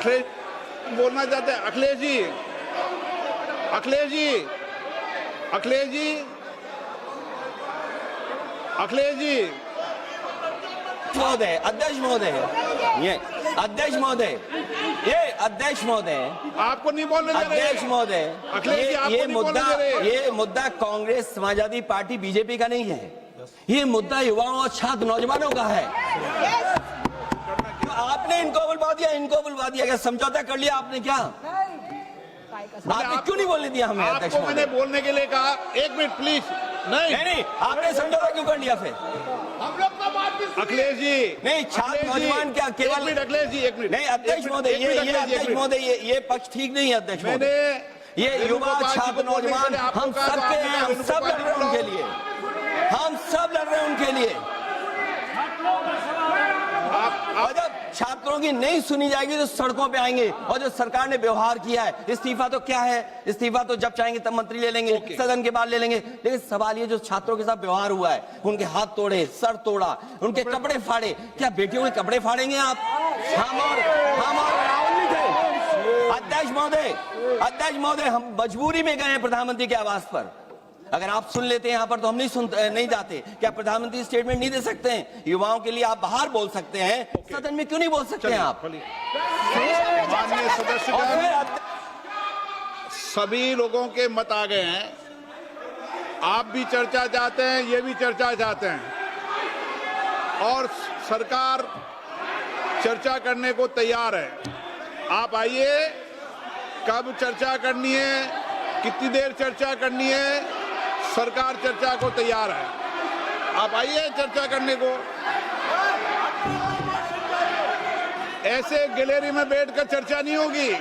अखिलेश बोलना चाहते हैं। अखिलेश जी, अखिलेश जी, अखिलेश जी, अखिलेश जी, महोदय, अध्यक्ष महोदय, ये अध्यक्ष महोदय, ये अध्यक्ष महोदय, आपको नहीं बोलने दे रहे। अध्यक्ष महोदय, अखिलेश जी, आपको नहीं बोलने दे रहे। ये मुद्दा कांग्रेस, समाजवादी पार्टी, बीजेपी का नहीं है। ये मुद्दा युवाओं और छात्र नौजवानों का है। तो आपने इनको बुलवा दिया, क्या समझौता कर लिया आपने? क्या आपने क्यों नहीं बोलने दिया हमें? अध्यक्ष आपको मैंने बोलने के लिए कहा। एक मिनट प्लीज। नहीं, आपने समझौता क्यों कर लिया फिर? हम लोग का बात भी अखिलेश जी, नहीं, छात्र नौजवान क्या केवल? अखिलेश जी, एक मिनट। नहीं अध्यक्ष महोदय, ये अध्यक्ष महोदय, ये पक्ष ठीक नहीं है अध्यक्ष महोदय। ये युवा छात्र नौजवान हम सबके हैं, हम सब लड़ रहे हैं उनके लिए, हम सब लड़ रहे हैं उनके लिए। और जब छात्रों की नहीं सुनी जाएगी तो सड़कों पे आएंगे। और जो सरकार ने व्यवहार किया है, इस्तीफा तो क्या है? इस्तीफा तो जब चाहेंगे तब मंत्री ले लेंगे, सदन के बाद ले लेंगे। लेकिन सवाल ये, जो छात्रों के साथ व्यवहार हुआ है, उनके हाथ तोड़े, सर तोड़ा, उनके कपड़े फाड़े, क्या बेटियों के कपड़े फाड़ेंगे आप? हम और राहुल नहीं थे। अध्यक्ष महोदय, हम मजबूरी में गए हैं प्रधानमंत्री के आवास पर। अगर आप सुन लेते हैं यहाँ पर तो हम नहीं जाते। क्या प्रधानमंत्री स्टेटमेंट नहीं दे सकते हैं? युवाओं के लिए आप बाहर बोल सकते हैं, सदन में क्यों नहीं बोल सकते हैं आप? माननीय सदस्य, सभी लोगों के मत आ गए हैं। आप भी चर्चा चाहते हैं, ये भी चर्चा चाहते हैं, और सरकार चर्चा करने को तैयार है। आप आइए, कब चर्चा करनी है, कितनी देर चर्चा करनी है, सरकार चर्चा को तैयार है। आप आइए चर्चा करने को। ऐसे गैलरी में बैठकर चर्चा नहीं होगी,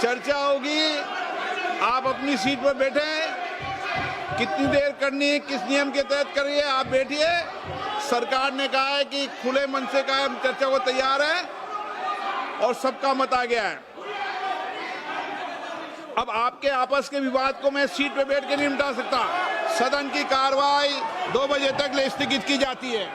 चर्चा होगी। आप अपनी सीट पर बैठे, कितनी देर करनी है, किस नियम के तहत करिए, आप बैठिए। सरकार ने कहा है कि खुले मन से कहा, हम चर्चा को तैयार है, और सबका मत आ गया है। अब आपके आपस के विवाद को मैं सीट पे बैठ के नहीं मिटा सकता। सदन की कार्रवाई 2 बजे तक स्थगित की जाती है।